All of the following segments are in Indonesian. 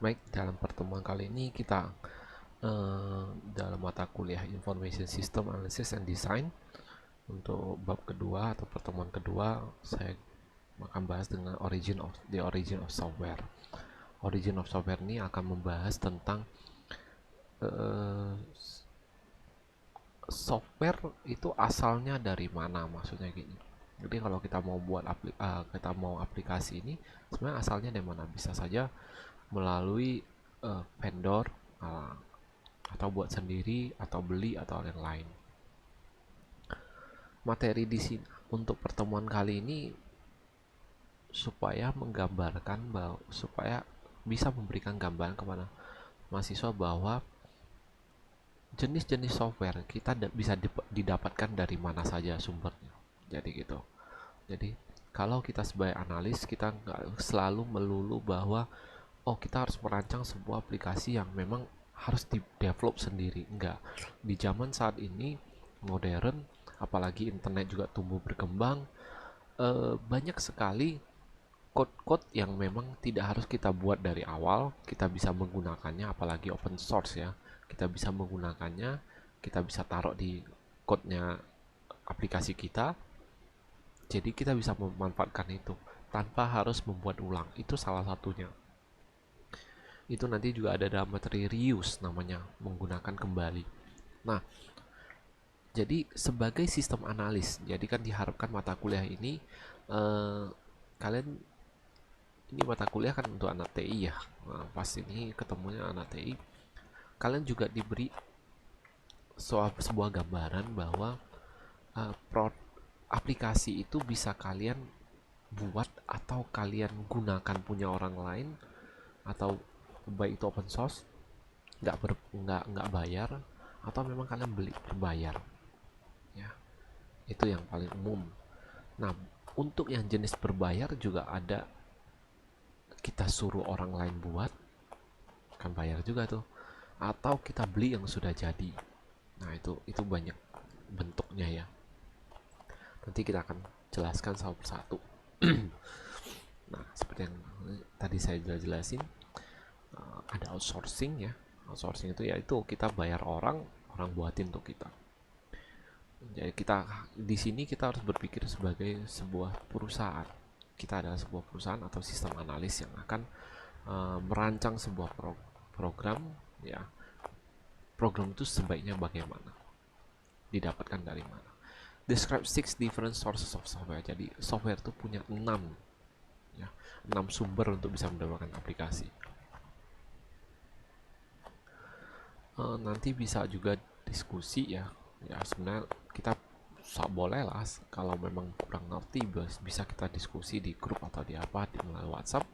Baik, dalam pertemuan kali ini kita dalam mata kuliah Information System Analysis and Design untuk bab kedua atau pertemuan kedua, saya akan bahas dengan origin of software. Origin of software ini akan membahas tentang uh, software itu asalnya dari mana, maksudnya gini. Jadi kalau kita mau aplikasi ini, sebenarnya asalnya dari mana? Bisa saja melalui vendor, uh, atau buat sendiri atau beli atau yang lain. Materi di sini untuk pertemuan kali ini supaya menggambarkan bahwa supaya bisa memberikan gambaran kepada mahasiswa bahwa jenis-jenis software kita bisa didapatkan dari mana saja sumbernya. Jadi gitu. Jadi kalau kita sebagai analis kita nggak selalu melulu bahwa oh kita harus merancang sebuah aplikasi yang memang harus di develop sendiri. Enggak. Di zaman saat ini modern, apalagi internet juga tumbuh berkembang, banyak sekali code-code yang memang tidak harus kita buat dari awal. Kita bisa menggunakannya, apalagi open source ya. Kita bisa menggunakannya, kita bisa taruh di code-nya aplikasi kita. Jadi kita bisa memanfaatkan itu tanpa harus membuat ulang. Itu salah satunya. Itu nanti juga ada dalam materi reuse namanya, menggunakan kembali. Nah, jadi sebagai sistem analis, jadi kan diharapkan mata kuliah ini kalian ini mata kuliah kan untuk anak TI ya. Nah, pas ini ketemunya anak TI, kalian juga diberi sebuah gambaran bahwa uh, aplikasi itu bisa kalian buat atau kalian gunakan punya orang lain, atau baik itu open source, nggak bayar, atau memang kalian beli berbayar ya. Itu yang paling umum. Nah, untuk yang jenis berbayar juga ada, kita suruh orang lain buat kan bayar juga tuh, atau kita beli yang sudah jadi. Nah, itu banyak bentuknya ya. Nanti kita akan jelaskan satu persatu. Nah, seperti yang tadi saya jelasin, ada outsourcing ya. Outsourcing itu yaitu kita bayar orang, orang buatin untuk kita. Jadi kita di sini kita harus berpikir sebagai sebuah perusahaan. Kita adalah sebuah perusahaan atau sistem analis yang akan merancang sebuah program ya. Program itu sebaiknya bagaimana? Didapatkan dari mana? Describe 6 different sources of software. Jadi software itu punya 6 ya, 6 sumber untuk bisa mendapatkan aplikasi. Nanti bisa juga diskusi ya. Ya sebenarnya kita boleh lah, kalau memang kurang ngerti bisa kita diskusi di grup atau di apa, di melalui WhatsApp,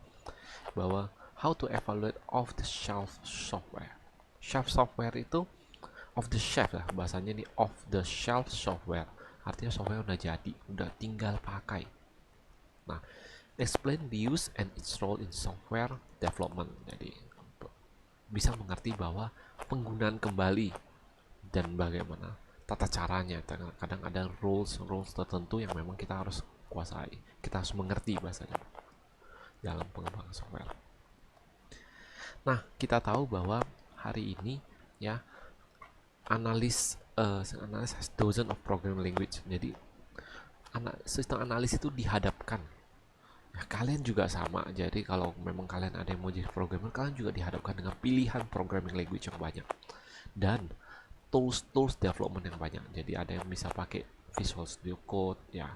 bahwa how to evaluate off the shelf software. Shelf software itu off the shelf lah bahasanya, ini off the shelf software artinya software udah jadi, udah tinggal pakai. Nah, explain the use and its role in software development. Jadi bisa mengerti bahwa penggunaan kembali dan bagaimana tata caranya. Kadang ada rules tertentu yang memang kita harus kuasai, kita harus mengerti bahasanya dalam pengembangan software. Nah, kita tahu bahwa hari ini ya, analis has dozen of programming language. Jadi sistem analis itu dihadapkan, nah, kalian juga sama. Jadi kalau memang kalian ada yang mau jadi programmer, kalian juga dihadapkan dengan pilihan programming language yang banyak dan tools development yang banyak. Jadi ada yang bisa pakai Visual Studio Code ya,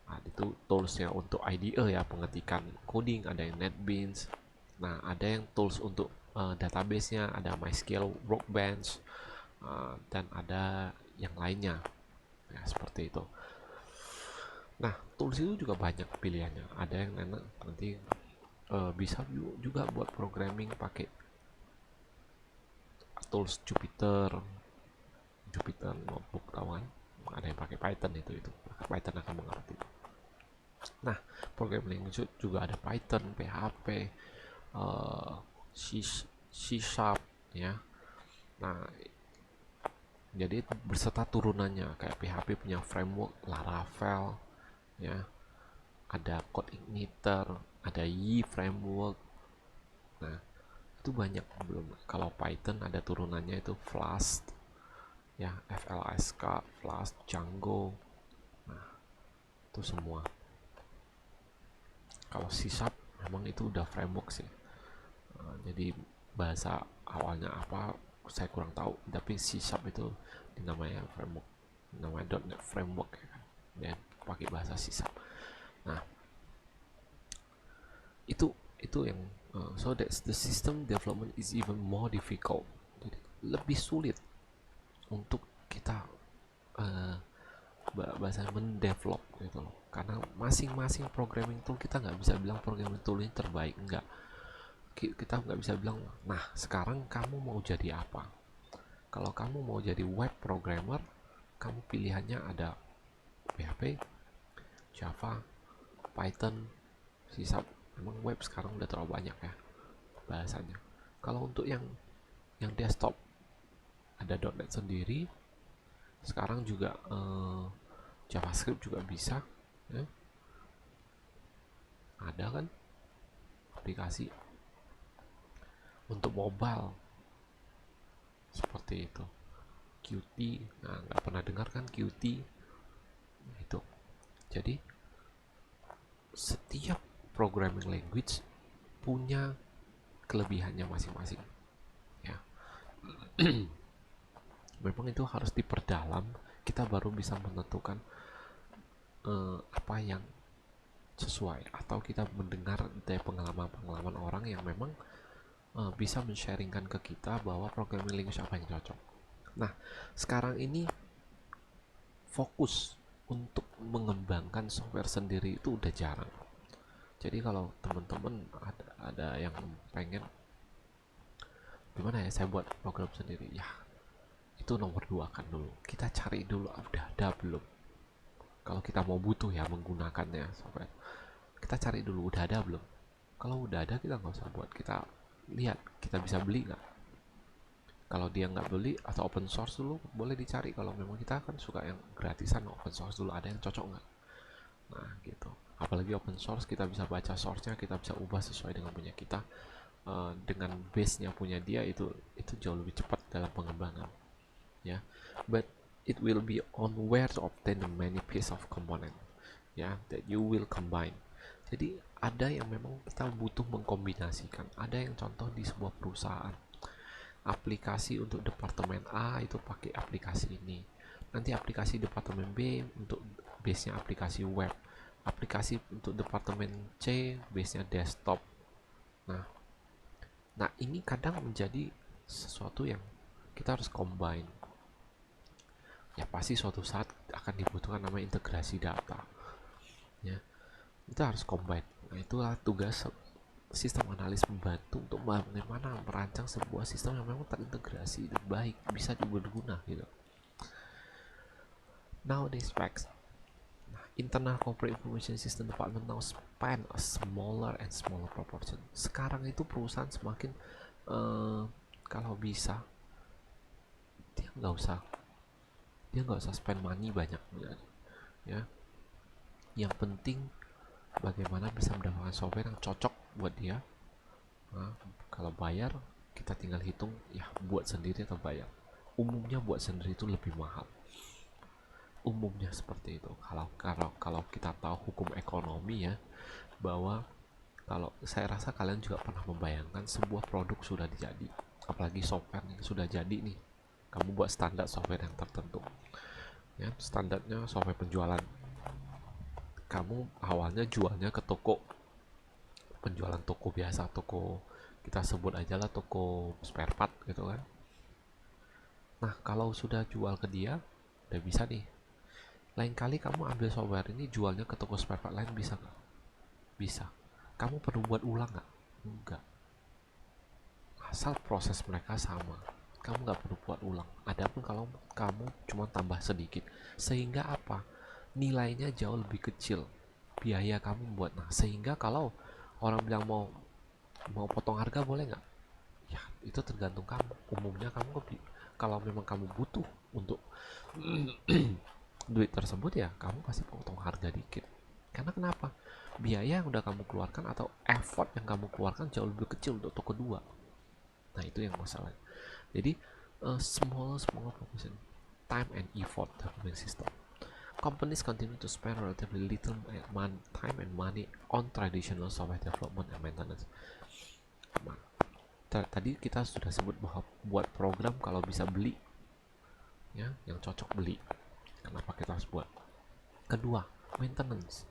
nah, itu toolsnya untuk IDE ya, pengetikan coding. Ada yang NetBeans. Nah, ada yang tools untuk database-nya, ada MySQL Workbench, dan ada yang lainnya ya, seperti itu. Nah, tools itu juga banyak pilihannya. Ada yang nanti bisa juga buat programming pakai tools Jupyter Notebook, tahu kan? Ada yang pakai Python, itu Python akan mengerti. Nah, programming language juga ada Python, PHP, C Sharp ya. Nah, jadi berserta turunannya kayak PHP punya framework Laravel ya, ada Code Igniter, ada Y framework. Nah, itu banyak. Belum, kalau Python ada turunannya itu Flask ya, FLSK, Flask, Django, nah itu semua. Kalau C# memang itu udah framework sih. Jadi bahasa awalnya apa saya kurang tahu, tapi C# itu dinamanya framework, namanya .NET framework ya kan, dan pakai bahasa C#. Nah itu yang so that the system development is even more difficult. Jadi lebih sulit untuk kita bahasa mendevelop gitu loh, karena masing-masing programming tool kita nggak bisa bilang programming tool ini terbaik, enggak. Kita nggak bisa bilang, nah sekarang kamu mau jadi apa. Kalau kamu mau jadi web programmer, kamu pilihannya ada PHP, Java, Python, C#. Memang web sekarang udah terlalu banyak ya bahasanya. Kalau untuk yang desktop ada .NET sendiri, sekarang juga JavaScript juga bisa ya. Ada kan aplikasi untuk mobile seperti itu, Qt. Nah, nggak pernah dengar kan Qt? Nah, itu. Jadi setiap programming language punya kelebihannya masing-masing ya. Memang itu harus diperdalam, kita baru bisa menentukan apa yang sesuai, atau kita mendengar dari pengalaman-pengalaman orang yang memang bisa men-sharingkan ke kita bahwa programming language apa yang cocok. Nah, sekarang ini fokus untuk mengembangkan software sendiri itu udah jarang. Jadi kalau teman-teman ada yang pengen gimana ya saya buat program sendiri, ya itu nomor 2 kan dulu. Kita cari dulu udah ada belum. Kalau kita mau butuh ya menggunakannya software, kita cari dulu udah ada belum. Kalau udah ada kita nggak usah buat, kita lihat kita bisa beli nggak. Kalau dia nggak beli atau open source dulu boleh dicari. Kalau memang kita kan suka yang gratisan, open source dulu ada yang cocok nggak. Nah gitu, apalagi open source kita bisa baca source-nya, kita bisa ubah sesuai dengan punya kita. Dengan base-nya punya dia itu jauh lebih cepat dalam pengembangan ya. But it will be on where to obtain the many piece of component ya that you will combine. Jadi ada yang memang kita butuh mengkombinasikan. Ada yang contoh di sebuah perusahaan, aplikasi untuk departemen A itu pakai aplikasi ini, nanti aplikasi departemen B untuk base-nya aplikasi web, aplikasi untuk departemen C base-nya desktop. Nah ini kadang menjadi sesuatu yang kita harus combine ya. Pasti suatu saat akan dibutuhkan namanya integrasi data ya, kita harus combine. Nah itulah tugas sistem analis, membantu untuk bagaimana merancang sebuah sistem yang memang terintegrasi dan baik, bisa berguna gitu. Nowadays facts, internal corporate information system department now span a smaller and smaller proportion. Sekarang itu perusahaan semakin kalau bisa dia nggak usah spend money banyak ya. Yang penting bagaimana bisa mendapatkan software yang cocok buat dia. Nah, kalau bayar kita tinggal hitung ya, buat sendiri atau bayar. Umumnya buat sendiri itu lebih mahal, umumnya seperti itu. Kalau kita tahu hukum ekonomi ya, bahwa kalau saya rasa kalian juga pernah membayangkan sebuah produk sudah jadi, apalagi software nih sudah jadi nih, kamu buat standar software yang tertentu ya, standarnya software penjualan. Kamu awalnya jualnya ke toko, penjualan toko biasa, toko kita sebut aja lah toko spare part gitu kan. Nah kalau sudah jual ke dia udah bisa nih, lain kali kamu ambil software ini jualnya ke toko spare part lain, bisa nggak? Bisa. Kamu perlu buat ulang nggak? Enggak. Asal proses mereka sama, kamu nggak perlu buat ulang. Adapun kalau kamu cuma tambah sedikit, sehingga apa? Nilainya jauh lebih kecil, biaya kamu buat. Nah sehingga kalau orang bilang mau potong harga boleh nggak? Ya itu tergantung kamu. Umumnya kamu kalau memang kamu butuh untuk duit tersebut ya kamu pasti potong harga dikit. Karena kenapa? Biaya yang udah kamu keluarkan atau effort yang kamu keluarkan jauh lebih kecil untuk toko 2 Nah itu yang masalah. Jadi small proportion time and effort developing system. Companies continue to spend relatively little time and money on traditional software development and maintenance. Nah, tadi kita sudah sebut bahwa buat program kalau bisa beli, ya, yang cocok beli. Kenapa kita harus buat? Kedua, maintenance.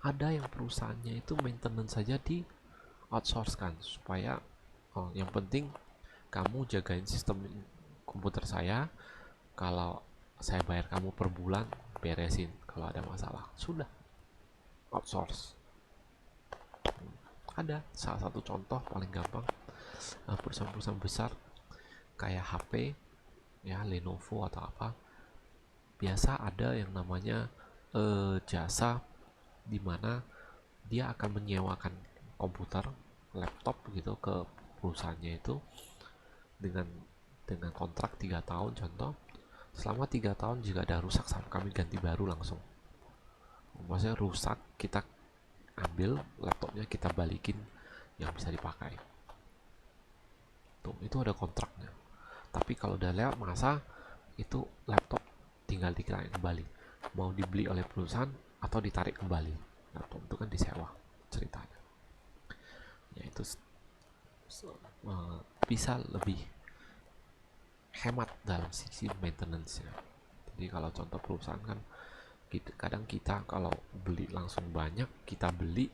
Ada yang perusahaannya itu maintenance saja di outsource kan, supaya yang penting kamu jagain sistem komputer saya, kalau saya bayar kamu per bulan, beresin kalau ada masalah, sudah outsource. Ada salah satu contoh paling gampang, perusahaan-perusahaan besar kayak HP, ya, Lenovo atau apa, biasa ada yang namanya jasa di mana dia akan menyewakan komputer, laptop gitu ke perusahaannya itu dengan kontrak 3 tahun contoh. Selama 3 tahun jika ada rusak, kami ganti baru langsung. Maksudnya rusak, kita ambil laptopnya, kita balikin yang bisa dipakai. Tuh, itu ada kontraknya. Tapi kalau udah lewat masa itu, laptop tinggal dikirain kembali, mau dibeli oleh perusahaan atau ditarik kembali. Laptop itu kan disewa ceritanya. Ya itu bisa lebih hemat dalam sisi maintenance-nya. Jadi kalau contoh perusahaan kan, kadang kita kalau beli langsung banyak, kita beli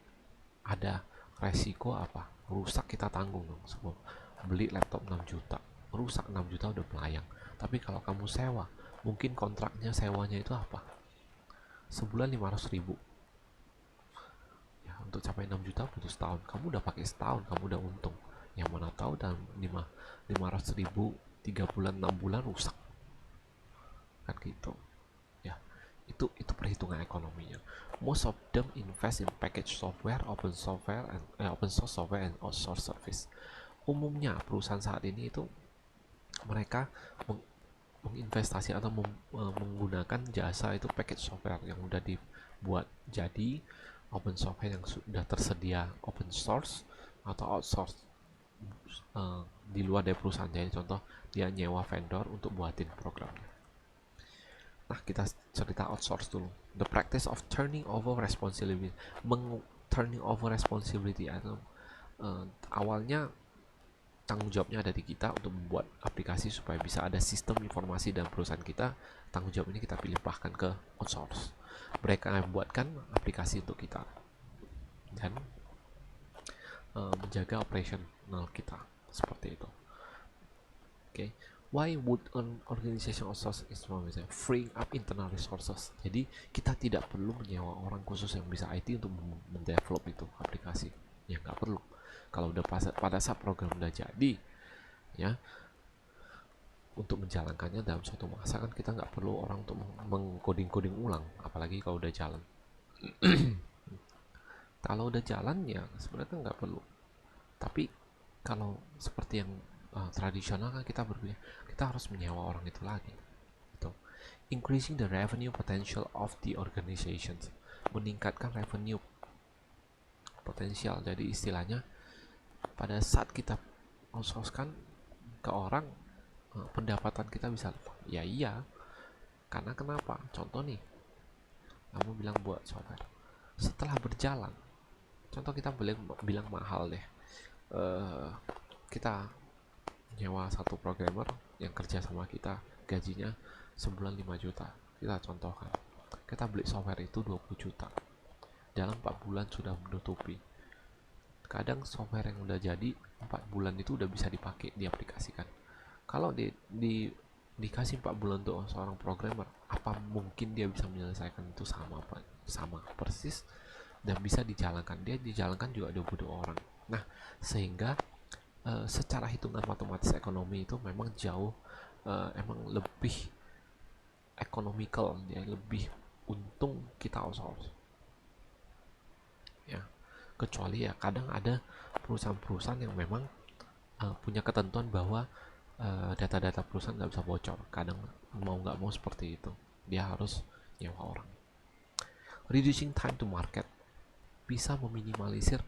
ada resiko apa, rusak kita tanggung dong. Sebab beli laptop 6 juta, rusak 6 juta udah melayang. Tapi kalau kamu sewa, mungkin kontraknya sewanya itu apa, sebulan 500.000 ya, untuk capai 6 juta butuh setahun. Kamu udah pakai setahun, kamu udah untung. Yang mana tahu dalam 500.000 3 bulan 6 bulan rusak kan gitu ya. Itu perhitungan ekonominya. Most of them invest in package software, open source software and outsource service. Umumnya perusahaan saat ini itu mereka menginvestasi atau menggunakan jasa itu package software yang udah dibuat jadi, open software yang sudah tersedia open source, atau outsource di luar dari perusahaan. Jadi contoh, dia nyewa vendor untuk buatin programnya. Nah, kita cerita outsource dulu. The practice of turning over responsibility. Turning over responsibility atau awalnya tanggung jawabnya ada di kita untuk membuat aplikasi supaya bisa ada sistem informasi dan perusahaan kita. Tanggung jawab ini kita pilih bahkan ke outsource. Mereka membuatkan aplikasi untuk kita dan menjaga operasional kita seperti itu. Oke. Why would an organization outsource information? Freeing up internal resources. Jadi kita tidak perlu menyewa orang khusus yang bisa IT untuk mendevelop itu aplikasi. Ya nggak perlu. Kalau udah pada saat program udah jadi, ya, untuk menjalankannya dalam suatu masa kan kita nggak perlu orang untuk mengcoding ulang, apalagi kalau udah jalan. Kalau udah jalan ya sebenarnya nggak perlu. Tapi kalau seperti yang tradisional kan kita berpikir kita harus menyewa orang itu lagi. Gitu. Increasing the revenue potential of the organizations, meningkatkan revenue potensial. Jadi istilahnya pada saat kita outsource-kan ke orang, pendapatan kita bisa lebih. Ya iya, karena kenapa? Contoh nih, kamu bilang buat software, setelah berjalan, contoh kita bilang mahal deh, kita nyewa satu programmer yang kerja sama kita, gajinya sebulan 5 juta, kita contohkan, kita beli software itu 20 juta, dalam 4 bulan sudah menutupi. Kadang software yang udah jadi 4 bulan itu udah bisa dipakai, diaplikasikan. Kalau dikasih 4 bulan untuk seorang programmer, apa mungkin dia bisa menyelesaikan itu sama persis dan bisa dijalankan? Dia dijalankan juga ada butuh orang. Nah, sehingga secara hitungan matematis ekonomi itu memang jauh emang lebih economical, ya, lebih untung kita outsource. Ya, kecuali ya kadang ada perusahaan-perusahaan yang memang punya ketentuan bahwa data-data perusahaan nggak bisa bocor. Kadang mau nggak mau seperti itu, dia harus nyewa orang. Reducing time to market, bisa meminimalisir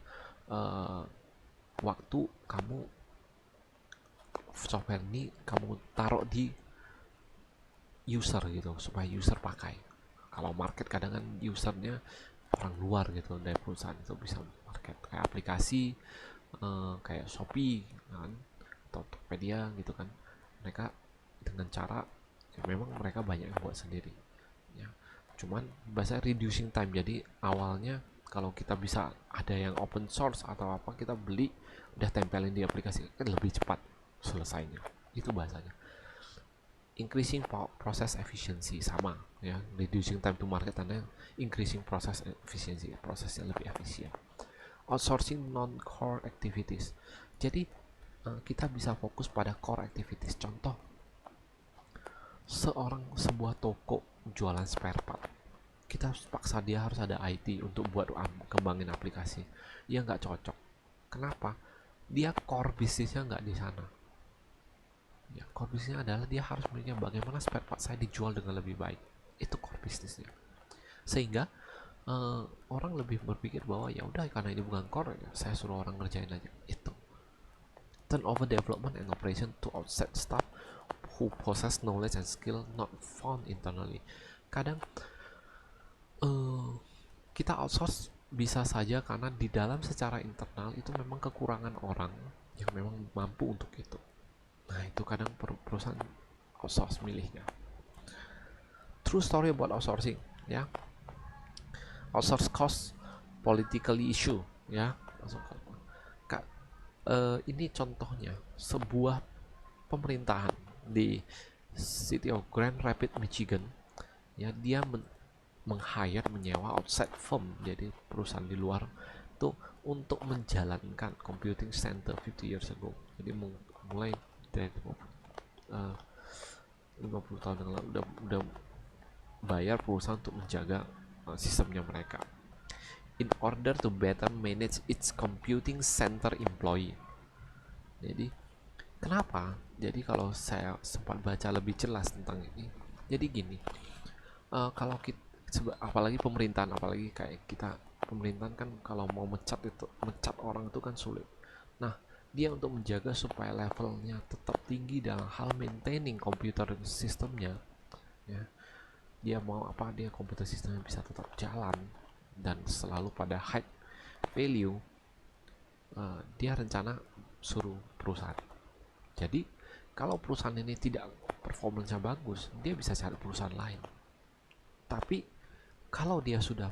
waktu kamu software ini kamu taruh di user gitu supaya user pakai. Kalau market kadang kan usernya orang luar gitu dari perusahaan itu bisa market kayak aplikasi kayak Shopee kan atau Tokopedia gitu kan, mereka dengan cara ya memang mereka banyak yang buat sendiri ya, cuman bahasa reducing time. Jadi awalnya kalau kita bisa ada yang open source atau apa, kita beli udah tempelin di aplikasi kan lebih cepat selesainya, itu bahasanya. Increasing process efficiency sama ya, reducing time to market tanda increasing process efficiency, prosesnya lebih efisien. Outsourcing non core activities, jadi kita bisa fokus pada core activities. Contoh, sebuah toko jualan spare part, kita paksa dia harus ada IT untuk buat kembangin aplikasi, ya nggak cocok. Kenapa? Dia core bisnisnya nggak di sana ya. Core bisnisnya adalah dia harus memikirkan bagaimana spare part saya dijual dengan lebih baik, itu core bisnisnya. Sehingga orang lebih berpikir bahwa ya udah karena ini bukan core ya, saya suruh orang ngerjain aja itu. Turn over development and operation to outside staff who possess knowledge and skill not found internally. Kadang kita outsource bisa saja karena di dalam secara internal itu memang kekurangan orang yang memang mampu untuk itu. Nah itu kadang perusahaan outsource milihnya. True story about outsourcing ya. Outsource cost politically issue ya. Ini contohnya sebuah pemerintahan di City of Grand Rapids, Michigan ya, dia menyewa outside firm, jadi perusahaan di luar itu untuk menjalankan computing center 50 years ago. Jadi mulai dari 50 tahun yang lalu udah bayar perusahaan untuk menjaga sistemnya mereka in order to better manage its computing center employee. Jadi kenapa? Jadi kalau saya sempat baca lebih jelas tentang ini, jadi gini, kalau kita apalagi pemerintahan, apalagi kayak kita pemerintahan kan kalau mau mecat orang itu kan sulit. Nah dia untuk menjaga supaya levelnya tetap tinggi dalam hal maintaining komputer sistemnya ya, dia mau apa, dia komputer sistemnya bisa tetap jalan dan selalu pada high value, dia rencana suruh perusahaan. Jadi kalau perusahaan ini tidak performanya bagus, dia bisa cari perusahaan lain. Tapi kalau dia sudah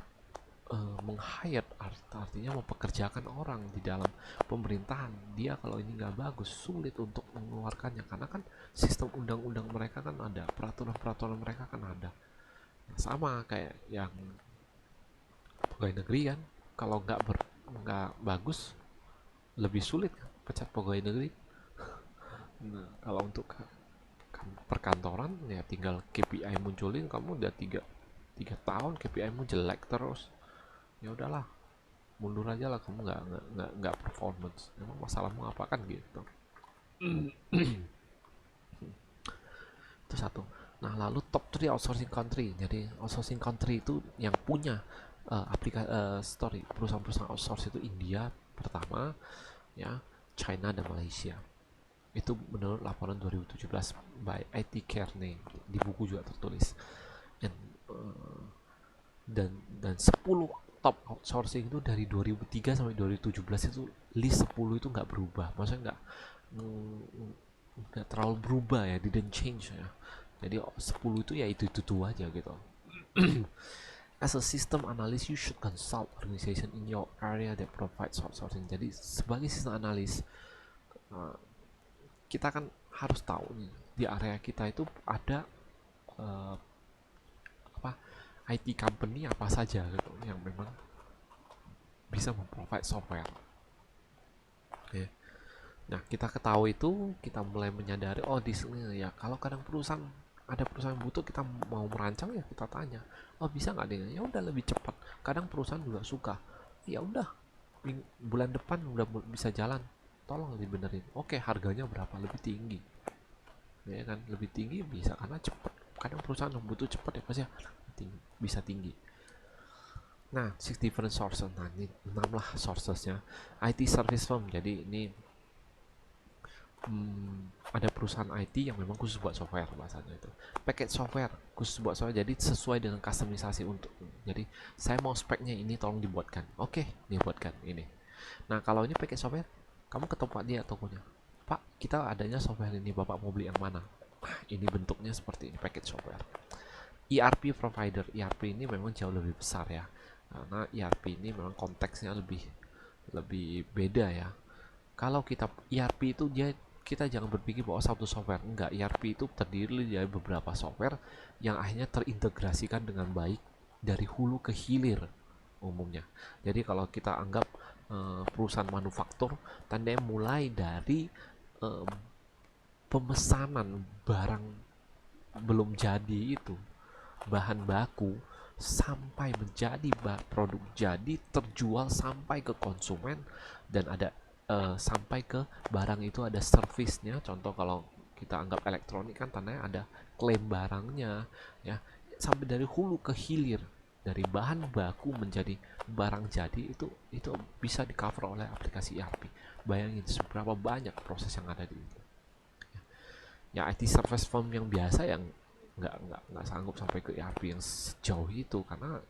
meng-hire, artinya mempekerjakan orang di dalam pemerintahan, dia kalau ini nggak bagus sulit untuk mengeluarkannya karena kan sistem undang-undang mereka kan ada, peraturan-peraturan mereka kan ada. Sama kayak yang pegawai negeri kan, kalau nggak bagus lebih sulit kan pecat pegawai negeri. Nah, kalau untuk perkantoran ya tinggal KPI munculin, kamu udah tiga tahun KPI mu jelek terus, ya udahlah mundur aja lah, kamu nggak performance, emang masalahmu apa kan gitu. Itu satu. Nah lalu top 3 outsourcing country. Jadi outsourcing country itu yang punya perusahaan-perusahaan outsource itu India pertama ya, China dan Malaysia. Itu menurut laporan 2017 by IT Kearney, di buku juga tertulis. Dan 10 top outsourcing itu dari 2003 sampai 2017 itu list 10 itu nggak berubah, maksudnya nggak terlalu berubah ya, didn't change ya. Jadi 10 itu ya itu aja gitu. As a system analyst, you should consult organization in your area that provides outsourcing. Jadi sebagai sistem analis, kita kan harus tahu nih di area kita itu ada IT company apa saja gitu yang memang bisa memprovide software. Okay. Nah kita ketahui itu, kita mulai menyadari oh di sini ya, kalau kadang ada perusahaan butuh, kita mau merancang ya kita tanya, oh bisa nggak dengan, ya udah lebih cepat. Kadang perusahaan juga suka, ya udah bulan depan udah bisa jalan, tolong dibenerin. Oke, harganya berapa, lebih tinggi ya kan, lebih tinggi bisa karena cepat. Kadang perusahaan yang butuh cepat ya pasti bisa tinggi. Nah 6 different sources, nah ini 6 lah sourcesnya. IT service firm, jadi ini ada perusahaan IT yang memang khusus buat software, bahasanya itu package software khusus buat software, jadi sesuai dengan customisasi untuk, jadi saya mau speknya ini tolong dibuatkan, oke dibuatkan ini. Nah kalau ini package software, kamu ke tempat dia tokonya, Pak kita adanya software ini, Bapak mau beli yang mana. Nah, ini bentuknya seperti ini package software. ERP provider, ERP ini memang jauh lebih besar ya, karena ERP ini memang konteksnya lebih lebih beda ya. Kalau kita ERP itu dia, kita jangan berpikir bahwa satu software, enggak, ERP itu terdiri dari beberapa software yang akhirnya terintegrasikan dengan baik dari hulu ke hilir umumnya. Jadi kalau kita anggap perusahaan manufaktur, tandanya mulai dari eh, pemesanan barang belum jadi itu, bahan baku, sampai menjadi produk jadi, terjual sampai ke konsumen, dan ada sampai ke barang itu ada servisnya. Contoh kalau kita anggap elektronik kan tandanya ada klaim barangnya ya, sampai dari hulu ke hilir, dari bahan baku menjadi barang jadi, itu bisa di cover oleh aplikasi ERP. Bayangin seberapa banyak proses yang ada di itu. Ya IT service firm yang biasa yang nggak sanggup sampai ke ERP yang sejauh itu karena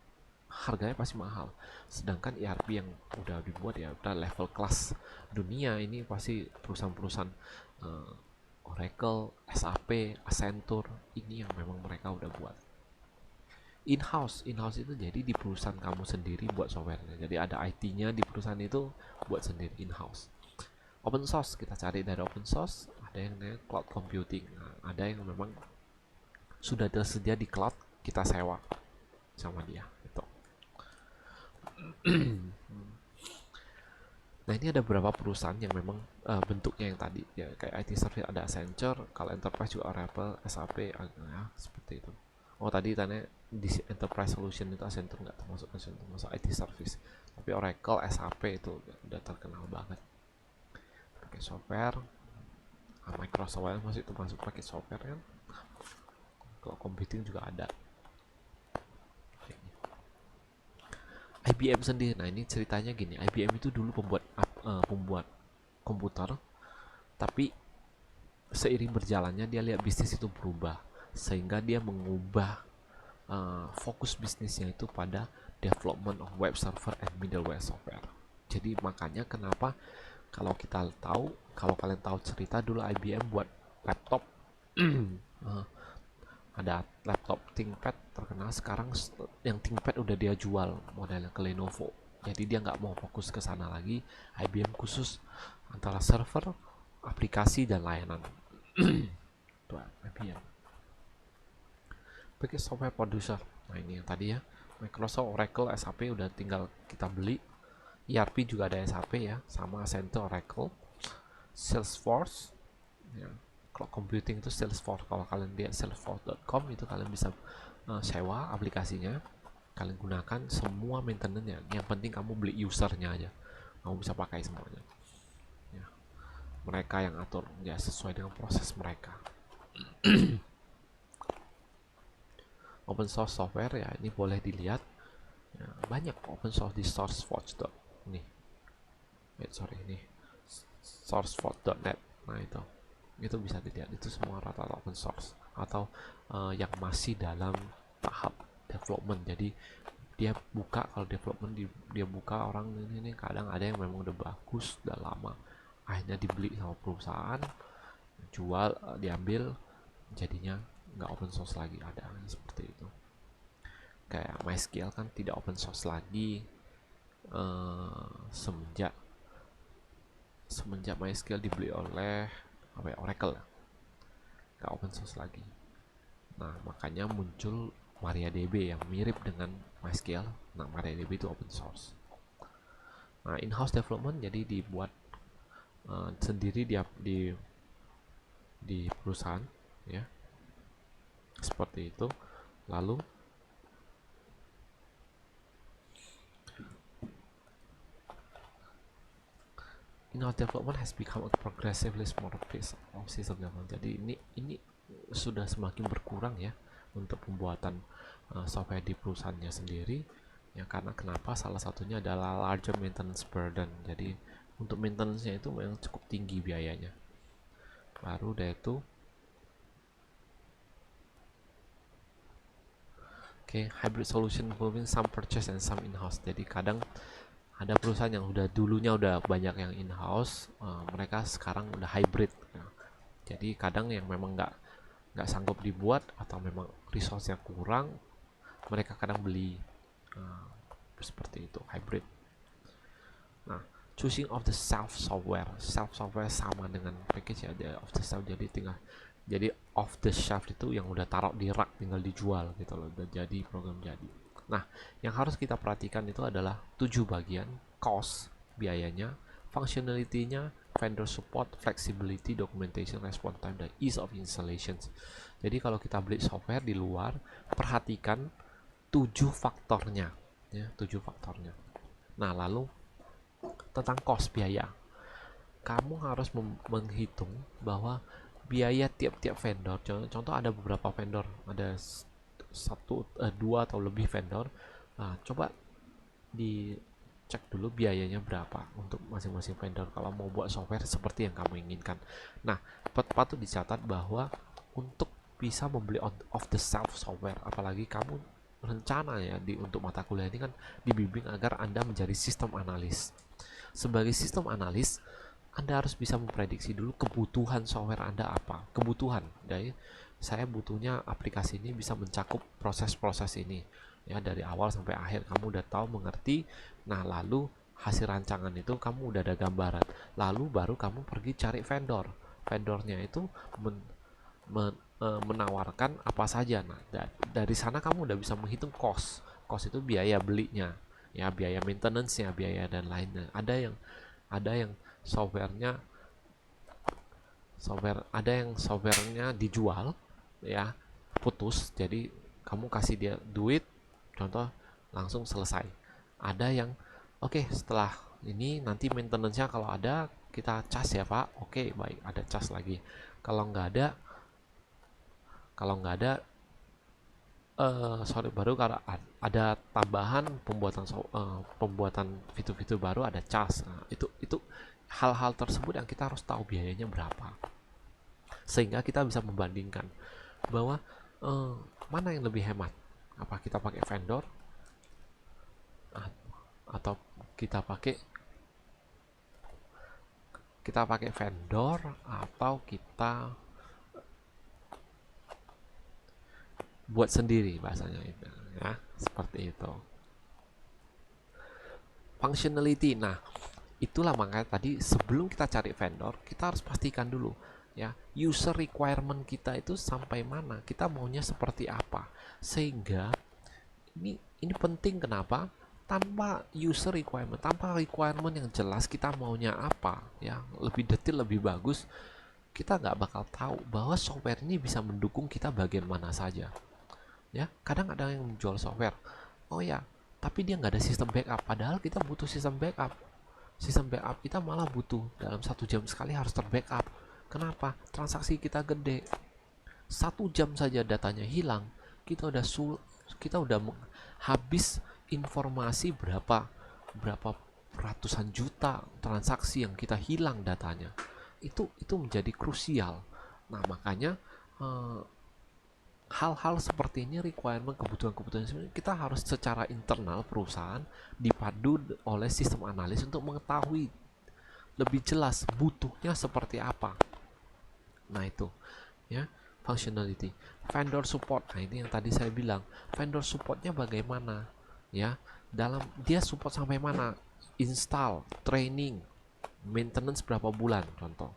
harganya pasti mahal. Sedangkan ERP yang udah dibuat ya udah level kelas dunia, ini pasti perusahaan-perusahaan Oracle, SAP, Accenture, ini yang memang mereka udah buat. In-house itu jadi di perusahaan kamu sendiri buat softwarenya. Jadi ada IT-nya di perusahaan itu buat sendiri in-house. Open source, kita cari dari open source, ada yang namanya cloud computing. Nah, ada yang memang sudah tersedia di cloud, kita sewa sama dia gitu. Nah ini ada beberapa perusahaan yang memang bentuknya yang tadi ya, kayak IT service ada Accenture, kalau enterprise juga Oracle, SAP, ya, seperti itu. Oh tadi tanya di enterprise solution itu Accenture nggak termasuk, Accenture masuk IT service, tapi Oracle, SAP itu udah terkenal banget pakai software. Microsoft masih termasuk pakai software kan. Kalau computing juga ada. IBM sendiri, nah ini ceritanya gini, IBM itu dulu pembuat komputer, tapi seiring berjalannya dia lihat bisnis itu berubah, sehingga dia mengubah fokus bisnisnya itu pada development of web server and middleware software. Jadi makanya kenapa kalau kita tahu, kalau kalian tahu cerita dulu IBM buat laptop ada laptop ThinkPad terkenal, sekarang yang ThinkPad udah dia jual modelnya ke Lenovo, jadi dia nggak mau fokus ke sana lagi. IBM khusus antara server, aplikasi, dan layanan. Itu IBM pakai software producer. Nah ini yang tadi ya, Microsoft, Oracle, SAP udah tinggal kita beli. ERP juga ada SAP ya, sama Accenture, Oracle, Salesforce ya. Cloud computing itu Salesforce. Kalau kalian lihat salesforce.com itu kalian bisa sewa aplikasinya, kalian gunakan semua maintenance-nya. Yang penting kamu beli usernya aja, kamu bisa pakai semuanya ya. Mereka yang atur ya sesuai dengan proses mereka. Open source software ya, ini boleh dilihat ya, banyak open source di sourceforge. Nih ini sourceforge.net. Nah itu bisa dilihat, itu semua rata-rata open source atau yang masih dalam tahap development. Jadi dia buka, kalau development dia buka orang ini kadang ada yang memang udah bagus, udah lama, akhirnya dibeli sama perusahaan, jual, diambil, jadinya nggak open source lagi, ada seperti itu. Kayak MySQL kan tidak open source lagi semenjak MySQL dibeli oleh Oracle, nggak open source lagi. Nah makanya muncul MariaDB yang mirip dengan MySQL. Nah MariaDB itu open source. Nah in-house development jadi dibuat sendiri di perusahaan ya, seperti itu. Lalu in-house development has become a progressively smaller piece of system development. Jadi ini sudah semakin berkurang ya untuk pembuatan software di perusahaannya sendiri ya, karena kenapa? Salah satunya adalah larger maintenance burden. Jadi untuk maintenance-nya itu memang cukup tinggi biayanya. Baru udah itu hybrid solution involving some purchase and some in-house. Jadi kadang ada perusahaan yang udah dulunya udah banyak yang in-house, mereka sekarang udah hybrid. Jadi kadang yang memang nggak sanggup dibuat atau memang resource-nya kurang, mereka kadang beli seperti itu, hybrid. Nah, choosing of the self software sama dengan package ya, off the shelf, jadi off the shelf itu yang udah taruh di rak tinggal dijual gitu loh, udah jadi program jadi. Nah, yang harus kita perhatikan itu adalah 7 bagian: cost, biayanya, functionality-nya, vendor support, flexibility, documentation, response time, dan ease of installation. Jadi kalau kita beli software di luar, perhatikan 7 faktornya ya, 7 faktornya. Nah, lalu tentang cost, biaya, kamu harus menghitung bahwa biaya tiap-tiap vendor. Contoh ada beberapa vendor, ada dua atau lebih vendor. Nah, coba dicek dulu biayanya berapa untuk masing-masing vendor kalau mau buat software seperti yang kamu inginkan. Nah, patut dicatat bahwa untuk bisa membeli off the shelf software, apalagi kamu rencana ya untuk mata kuliah ini kan dibimbing agar Anda menjadi sistem analis. Sebagai sistem analis, Anda harus bisa memprediksi dulu kebutuhan software Anda apa. Kebutuhan, jadi saya butuhnya aplikasi ini bisa mencakup proses-proses ini ya, dari awal sampai akhir kamu udah tahu, mengerti. Nah, lalu hasil rancangan itu kamu udah ada gambaran, lalu baru kamu pergi cari vendornya itu menawarkan apa saja. Nah, dari sana kamu udah bisa menghitung cost itu biaya belinya ya, biaya maintenance-nya, biaya dan lainnya. Ada yang softwarenya dijual ya, putus, jadi kamu kasih dia duit, contoh langsung selesai. Ada yang setelah ini nanti maintenance-nya kalau ada kita cas ya Pak. Baik, ada cas lagi. Kalau nggak ada baru kalau ada tambahan pembuatan fitur-fitur baru, ada cas. Nah, itu hal-hal tersebut yang kita harus tahu biayanya berapa, sehingga kita bisa membandingkan bahwa mana yang lebih hemat, apa kita pakai vendor atau kita pakai vendor, atau kita buat sendiri, bahasanya itu ya, seperti itu. Functionality, nah itulah makanya tadi sebelum kita cari vendor, kita harus pastikan dulu ya, user requirement kita itu sampai mana, kita maunya seperti apa. Sehingga ini penting, kenapa? Tanpa user requirement, tanpa requirement yang jelas kita maunya apa ya, lebih detail, lebih bagus, kita nggak bakal tahu bahwa software ini bisa mendukung kita bagian mana saja ya. Kadang ada yang menjual software, tapi dia nggak ada sistem backup, padahal kita butuh sistem backup. Sistem backup kita malah butuh dalam 1 jam sekali harus terbackup. Kenapa? Transaksi kita gede, 1 jam saja datanya hilang, kita udah habis informasi berapa ratusan juta transaksi yang kita hilang datanya. Itu menjadi krusial. Nah, makanya hal-hal seperti ini, requirement, kebutuhan kita harus secara internal perusahaan dipadu oleh sistem analis untuk mengetahui lebih jelas butuhnya seperti apa. Nah, itu ya, functionality. Vendor support, nah ini yang tadi saya bilang, vendor supportnya bagaimana ya, dalam dia support sampai mana, install, training, maintenance berapa bulan. Contoh,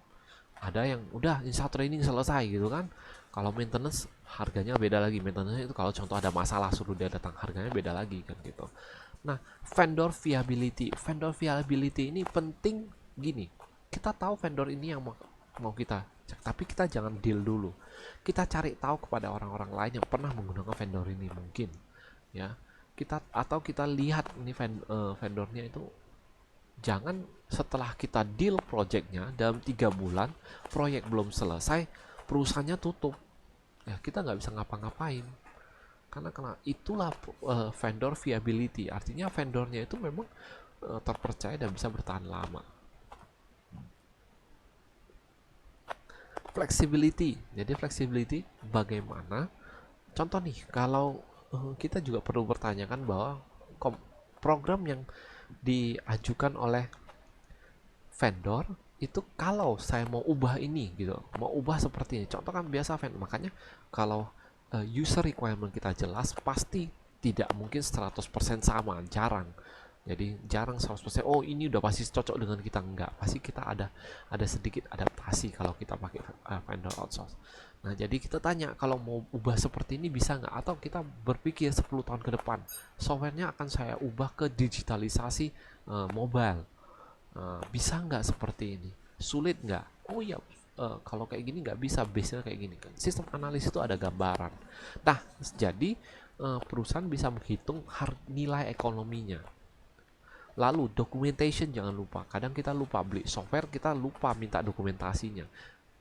ada yang udah install, training, selesai gitu kan. Kalau maintenance harganya beda lagi. Maintenance itu kalau contoh ada masalah suruh dia datang, harganya beda lagi kan gitu. Nah, vendor viability ini penting. Gini, kita tahu vendor ini yang mau kita cek, tapi kita jangan deal dulu, kita cari tahu kepada orang-orang lain yang pernah menggunakan vendor ini mungkin ya. Kita lihat ini vendornya itu, jangan setelah kita deal projectnya dalam 3 bulan proyek belum selesai, perusahaannya tutup ya, kita nggak bisa ngapa-ngapain. Karena itulah vendor viability, artinya vendornya itu memang terpercaya dan bisa bertahan lama. Flexibility. Jadi flexibility bagaimana? Contoh nih, kalau kita juga perlu bertanyakan bahwa program yang diajukan oleh vendor itu, kalau saya mau ubah ini gitu, mau ubah seperti ini. Contoh kan biasa vendor, makanya kalau user requirement kita jelas, pasti tidak mungkin 100% sama, jarang. Jadi jarang 100% oh ini udah pasti cocok dengan kita, enggak. Pasti kita ada sedikit adaptasi kalau kita pakai vendor outsource. Nah, jadi kita tanya kalau mau ubah seperti ini bisa nggak, atau kita berpikir 10 tahun ke depan softwarenya akan saya ubah ke digitalisasi mobile. Bisa nggak seperti ini? Sulit nggak? Oh ya, kalau kayak gini nggak bisa, base-nya kayak gini kan. Sistem analis itu ada gambaran. Nah, jadi perusahaan bisa menghitung nilai ekonominya. Lalu documentation jangan lupa. Kadang kita lupa beli software, kita lupa minta dokumentasinya.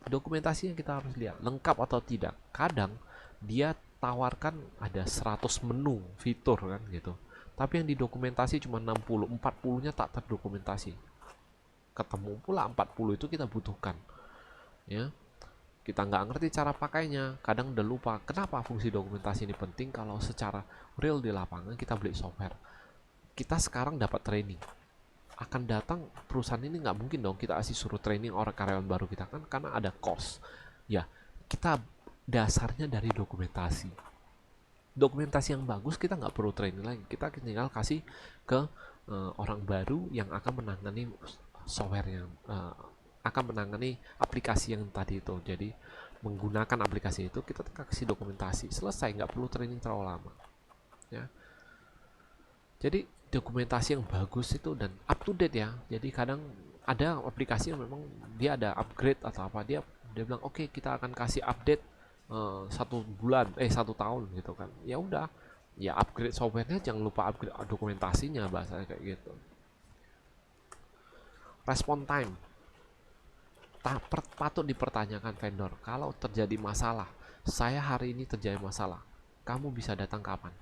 Dokumentasi yang kita harus lihat lengkap atau tidak. Kadang dia tawarkan ada 100 menu fitur kan gitu. Tapi yang didokumentasi cuma 60, 40-nya tak terdokumentasi. Ketemu pula 40 itu kita butuhkan. Ya, kita nggak ngerti cara pakainya, kadang udah lupa. Kenapa fungsi dokumentasi ini penting? Kalau secara real di lapangan kita beli software, kita sekarang dapat training, akan datang perusahaan ini nggak mungkin dong kita kasih suruh training orang karyawan baru kita kan, karena ada cost. Ya, kita dasarnya dari dokumentasi. Dokumentasi yang bagus kita nggak perlu training lagi, kita tinggal kasih ke orang baru yang akan menangani software yang akan menangani aplikasi yang tadi itu. Jadi menggunakan aplikasi itu kita kasih dokumentasi, selesai, nggak perlu training terlalu lama ya. Jadi dokumentasi yang bagus itu dan up to date ya. Jadi kadang ada aplikasi yang memang dia ada upgrade atau apa, dia bilang oke, kita akan kasih update 1 bulan 1 tahun gitu kan. Ya udah, ya upgrade softwarenya, jangan lupa upgrade dokumentasinya, bahasanya kayak gitu. Respon time patut dipertanyakan vendor. Kalau terjadi masalah, saya hari ini terjadi masalah, kamu bisa datang kapan?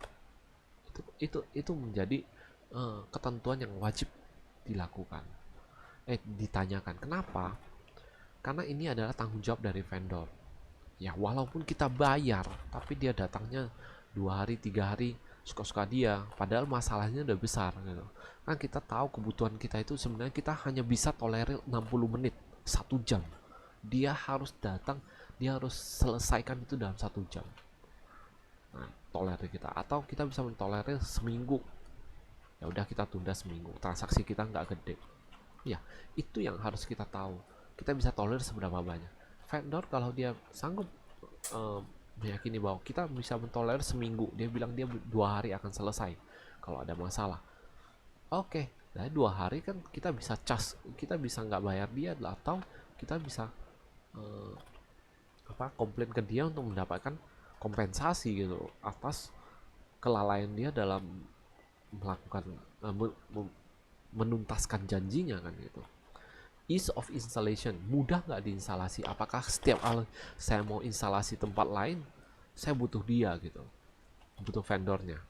Itu menjadi ketentuan yang wajib dilakukan. Ditanyakan. Kenapa? Karena ini adalah tanggung jawab dari vendor. Ya walaupun kita bayar, tapi dia datangnya 2 hari, 3 hari, suka-suka dia. Padahal masalahnya udah besar gitu. Kan kita tahu kebutuhan kita itu sebenarnya kita hanya bisa tolerir 60 menit, 1 jam. Dia harus datang, dia harus selesaikan itu dalam 1 jam. Nah, tolerir kita, atau kita bisa mentolerir seminggu. Ya udah, kita tunda seminggu, transaksi kita nggak gede. Ya, itu yang harus kita tahu. Kita bisa tolerir seberapa banyak. Vendor kalau dia sanggup meyakini bahwa kita bisa mentolerir seminggu, dia bilang dia 2 hari akan selesai kalau ada masalah. Oke, dari 2 hari kan kita bisa cas, kita bisa nggak bayar dia, atau kita bisa komplain ke dia untuk mendapatkan kompensasi gitu atas kelalaian dia dalam melakukan menuntaskan janjinya kan gitu. Ease of installation, mudah nggak diinstalasi? Apakah setiap kali saya mau instalasi tempat lain, saya butuh dia gitu, butuh vendornya?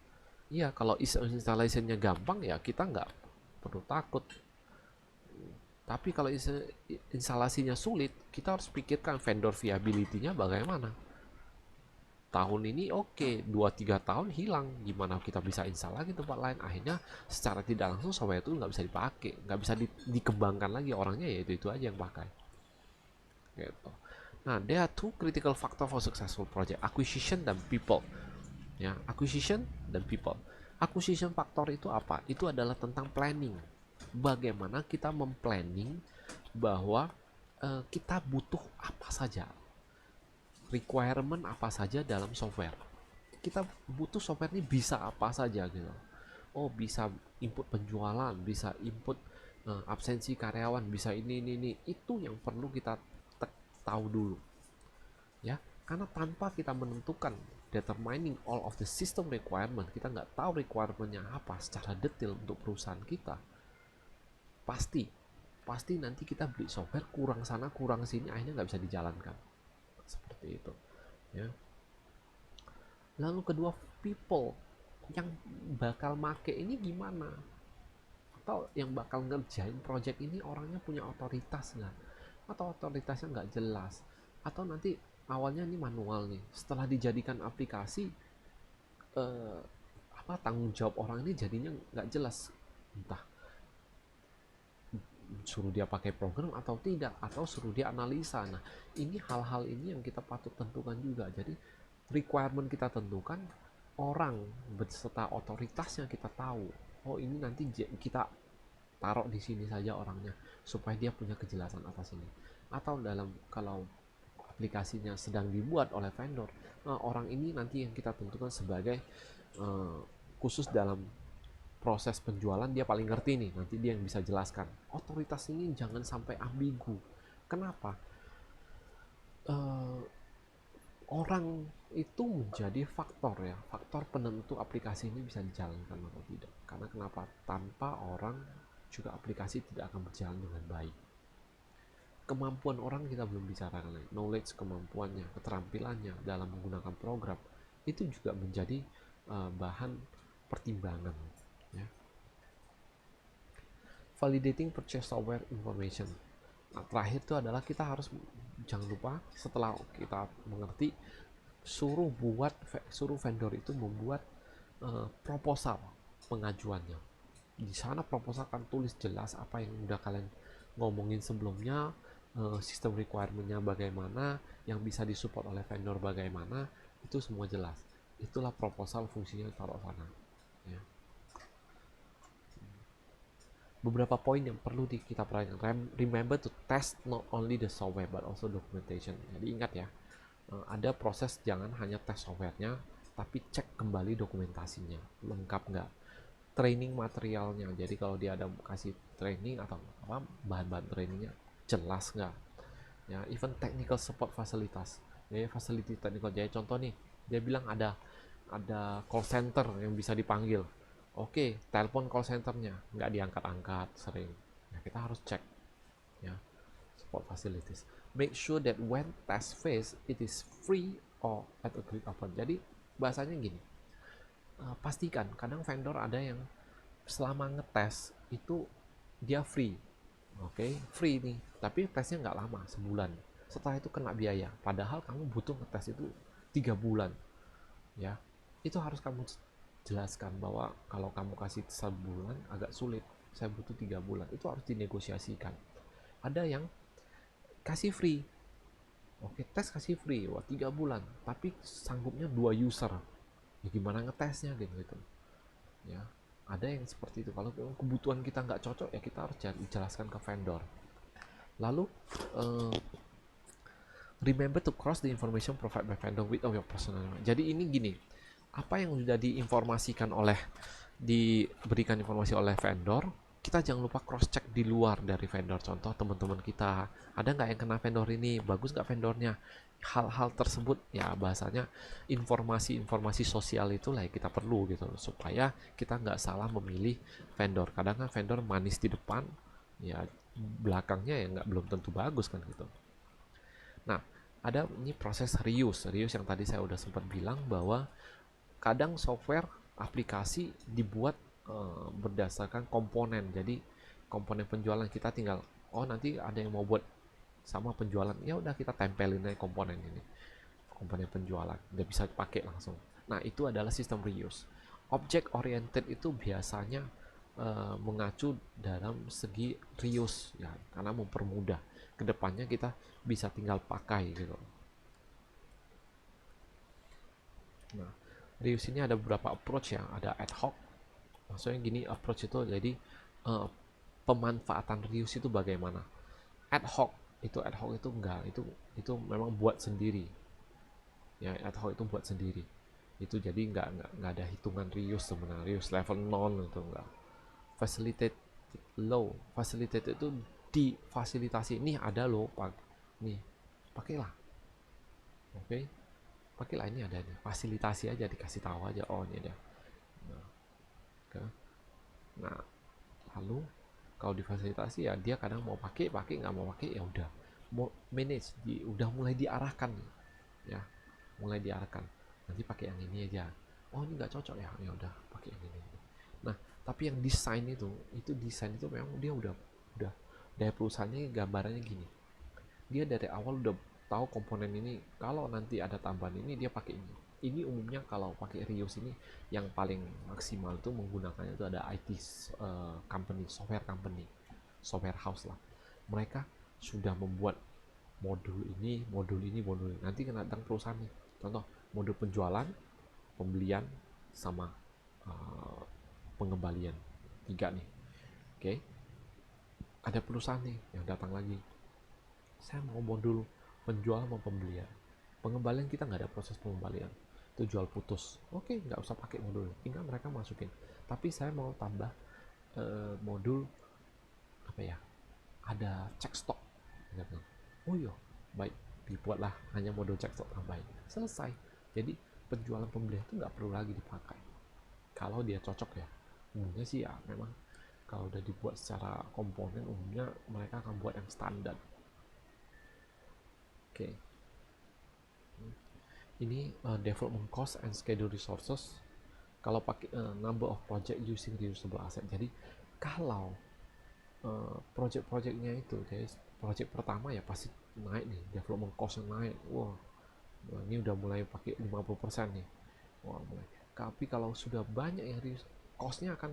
Iya, kalau ease of installationnya gampang ya kita nggak perlu takut. Tapi kalau instalasinya sulit, kita harus pikirkan vendor viability-nya bagaimana. Tahun ini oke, 2-3 tahun hilang, gimana kita bisa install lagi tempat lain? Akhirnya secara tidak langsung software itu nggak bisa dipakai, nggak bisa dikembangkan lagi, orangnya ya itu aja yang pakai gitu. Nah, there are 2 critical factor for successful project: acquisition dan people. Ya, acquisition dan people. Acquisition factor itu apa? Itu adalah tentang planning. Bagaimana kita memplanning bahwa kita butuh apa saja, requirement apa saja dalam software. Kita butuh software ini bisa apa saja gitu. Oh, bisa input penjualan, bisa input absensi karyawan, bisa ini. Itu yang perlu kita tahu dulu. Ya, karena tanpa kita menentukan determining all of the system requirement, kita nggak tahu requirementnya apa secara detail untuk perusahaan kita, pasti nanti kita beli software kurang sana kurang sini, akhirnya nggak bisa dijalankan seperti itu ya. Lalu kedua, people yang bakal make ini gimana, atau yang bakal ngerjain project ini orangnya punya otoritas nggak, atau otoritasnya nggak jelas. Atau nanti awalnya ini manual nih, setelah dijadikan aplikasi, eh, apa tanggung jawab orang ini jadinya nggak jelas, entah suruh dia pakai program atau tidak, atau suruh dia analisa. Nah, ini hal-hal ini yang kita patut tentukan juga. Jadi requirement kita tentukan, orang beserta otoritasnya kita tahu. Oh, ini nanti kita taruh di sini saja orangnya supaya dia punya kejelasan atas ini. Atau dalam kalau aplikasinya sedang dibuat oleh vendor, nah, orang ini nanti yang kita tentukan sebagai khusus dalam proses penjualan, dia paling ngerti nih, nanti dia yang bisa jelaskan. Otoritas ini jangan sampai ambigu. Kenapa? Eh, Orang itu menjadi faktor ya, faktor penentu aplikasi ini bisa dijalankan atau tidak. Karena kenapa? Tanpa orang juga aplikasi tidak akan berjalan dengan baik. Kemampuan orang kita belum bicarakan lagi, knowledge, kemampuannya, keterampilannya dalam menggunakan program itu juga menjadi bahan pertimbangan ya. Validating purchase software information. Nah, terakhir itu adalah kita harus, jangan lupa setelah kita mengerti, suruh vendor itu membuat proposal pengajuannya. Di sana proposal akan tulis jelas apa yang udah kalian ngomongin sebelumnya, sistem requirementnya bagaimana, yang bisa disupport oleh vendor bagaimana, itu semua jelas. Itulah proposal, fungsinya taruh sana ya. Beberapa poin yang perlu kita perhatikan. Remember to test not only the software but also documentation. Jadi ingat ya, ada proses, jangan hanya tes softwarenya, tapi cek kembali dokumentasinya lengkap nggak, training materialnya. Jadi kalau dia ada kasih training atau apa, bahan-bahan trainingnya jelas nggak ya. Even technical support fasilitas ya, facility technical. Jadi contoh nih, dia bilang ada call center yang bisa dipanggil. Oke, telepon call centernya nggak diangkat-angkat sering. Nah, kita harus cek ya, support facilities. Make sure that when test phase it is free or at agreed upon. Jadi bahasanya gini, pastikan, kadang vendor ada yang selama ngetes itu dia free, oke, free nih, tapi tesnya nggak lama, sebulan. Setelah itu kena biaya, padahal kamu butuh ngetes itu 3 bulan ya. Itu harus kamu jelaskan bahwa kalau kamu kasih sebulan agak sulit, saya butuh 3 bulan. Itu harus dinegosiasikan. Ada yang kasih free, oke, tes kasih free, wah 3 bulan, tapi sanggupnya 2 user, ya gimana ngetesnya gitu ya. Ada yang seperti itu. Kalau kebutuhan kita nggak cocok ya kita harus jelaskan ke vendor. Lalu remember to cross the information provided by vendor with your personal. Jadi ini gini, apa yang sudah diberikan informasi oleh vendor, kita jangan lupa cross check di luar dari vendor. Contoh teman-teman kita, ada nggak yang kena vendor ini, bagus nggak vendornya. Hal-hal tersebut ya, bahasanya informasi-informasi sosial itulah yang kita perlu gitu, supaya kita nggak salah memilih vendor. Kadang kan vendor manis di depan ya, belakangnya ya nggak, belum tentu bagus kan gitu. Nah, ada ini proses reuse yang tadi saya udah sempat bilang bahwa kadang software aplikasi dibuat berdasarkan komponen. Jadi komponen penjualan kita tinggal, oh nanti ada yang mau buat sama penjualan, ya udah kita tempelin aja komponen ini, komponen penjualan, udah bisa pakai langsung. Nah, itu adalah sistem reuse. Object oriented itu biasanya mengacu dalam segi reuse ya, karena mempermudah kedepannya kita bisa tinggal pakai gitu. Nah, reuse ini ada beberapa approach ya, ada ad hoc. Maksudnya gini, approach itu jadi pemanfaatan reuse itu bagaimana. Ad hoc itu enggak, itu memang buat sendiri ya. Ad hoc itu buat sendiri, itu jadi enggak ada hitungan reuse sebenarnya. Reuse level 0 itu enggak. Facilitate low, facilitate itu difasilitasi, nih ada loh nih, pakailah, oke, pakailah, ini ada nih, fasilitasi aja, dikasih tahu aja, oh ini ada. Nah, okay. Nah, lalu kalau difasilitasi ya dia kadang mau pakai, nggak mau pakai ya udah, mau manage, udah mulai diarahkan ya, mulai diarahkan, nanti pakai yang ini aja, oh ini nggak cocok ya, ya udah pakai yang ini. Nah, tapi yang desain itu desain itu memang dia udah dari perusahaannya gambarannya gini, dia dari awal udah tahu komponen ini kalau nanti ada tambahan ini dia pakai ini. Ini umumnya kalau pakai reuse ini yang paling maksimal itu menggunakannya itu ada IT company, software house lah. Mereka sudah membuat modul ini, nanti kena datang perusahaan nih. Contoh modul penjualan, pembelian, sama pengembalian, 3 nih. Oke, ada perusahaan nih yang datang lagi, saya mau modul penjual sama pembelian. Pengembalian kita nggak ada proses pengembalian, itu jual putus. Oke, nggak usah pakai modul, tinggal mereka masukin. Tapi saya mau tambah modul apa ya? Ada cek stok. Oh iya, baik, dibuatlah hanya modul cek stok tambahin. Selesai. Jadi penjualan pembelian itu nggak perlu lagi dipakai. Kalau dia cocok ya, umumnya sih ya memang kalau udah dibuat secara komponen umumnya mereka akan buat yang standar. Oke. Ini development cost and schedule resources. Kalau pakai number of project using reusable asset. Jadi kalau project-projectnya itu, jadi project pertama ya pasti naik nih, development cost yang naik. Wah, ini udah mulai pakai 50% nih. Wah, mulai. Tapi kalau sudah banyak yang reuse, cost-nya akan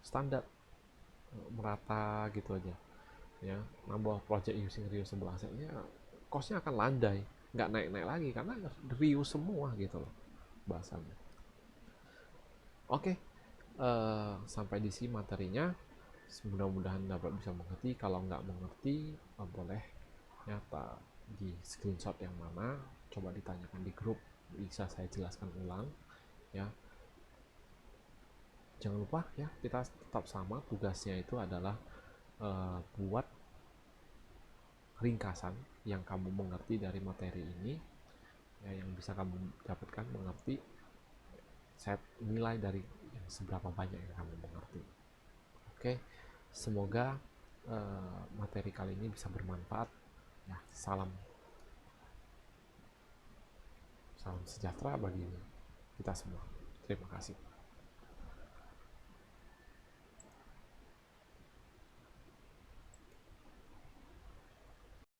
standar, merata gitu aja. Ya, number of project using reusable asset-nya cost-nya akan landai, nggak naik-naik lagi karena reuse semua gitu loh bahasanya. Oke, sampai di sini materinya. Mudah-mudahan dapat bisa mengerti. Kalau nggak mengerti, boleh ya di screenshot yang mana, coba ditanyakan di grup, bisa saya jelaskan ulang ya. Jangan lupa ya, kita tetap sama, tugasnya itu adalah buat ringkasan yang kamu mengerti dari materi ini ya, yang bisa kamu dapatkan mengerti. Saya nilai dari yang seberapa banyak yang kamu mengerti. Oke, semoga materi kali ini bisa bermanfaat ya. Salam sejahtera bagi kita semua. Terima kasih.